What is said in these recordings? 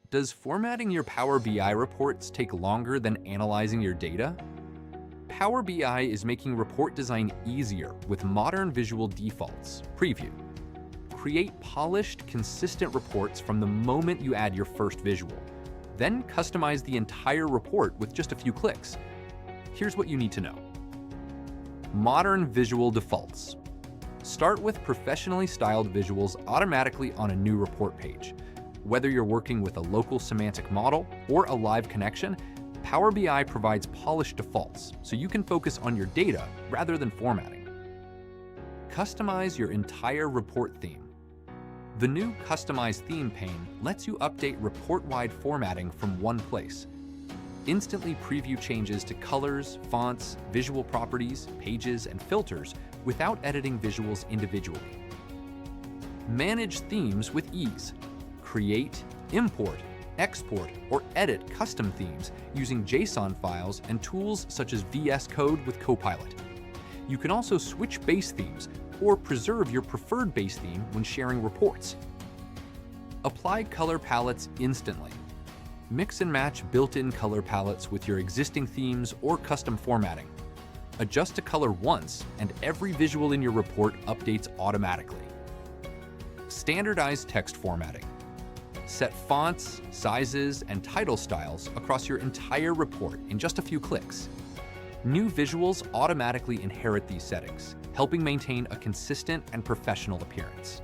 Does formatting your Power BI reports take longer than analyzing your data? Power BI is making report design easier with modern visual defaults. Preview. Create polished, consistent reports from the moment you add your first visual. Then customize the entire report with just a few clicks. Here's what you need to know. Modern visual defaults. Start with professionally styled visuals automatically on a new report page. Whether you're working with a local semantic model or a live connection, Power BI provides polished defaults so you can focus on your data rather than formatting. Customize your entire report theme. The new Customize theme pane lets you update report-wide formatting from one place. Instantly preview changes to colors, fonts, visual properties, pages, and filters without editing visuals individually. Manage themes with ease. Create, import, export, or edit custom themes using JSON files and tools such as VS Code with Copilot. You can also switch base themes or preserve your preferred base theme when sharing reports. Apply color palettes instantly. Mix and match built-in color palettes with your existing themes or custom formatting. Adjust a color once, and every visual in your report updates automatically. Standardize text formatting. Set fonts, sizes, and title styles across your entire report in just a few clicks. New visuals automatically inherit these settings, helping maintain a consistent and professional appearance.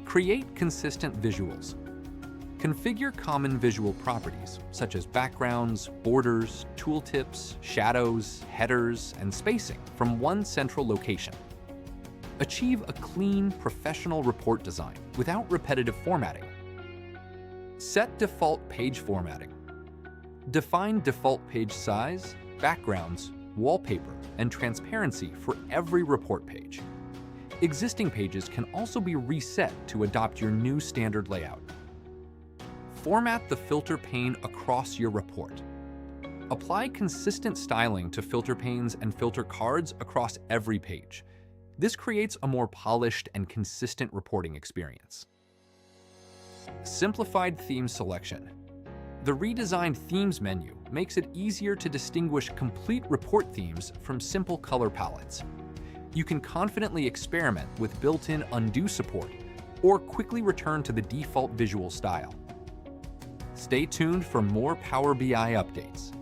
Create consistent visuals. Configure common visual properties, such as backgrounds, borders, tooltips, shadows, headers, and spacing from one central location. Achieve a clean, professional report design without repetitive formatting. Set default page formatting. Define default page size, backgrounds, wallpaper, and transparency for every report page. Existing pages can also be reset to adopt your new standard layout. Format the filter pane across your report. Apply consistent styling to filter panes and filter cards across every page. This creates a more polished and consistent reporting experience. Simplified theme selection. The redesigned Themes menu makes it easier to distinguish complete report themes from simple color palettes. You can confidently experiment with built-in undo support or quickly return to the default visual style. Stay tuned for more Power BI updates.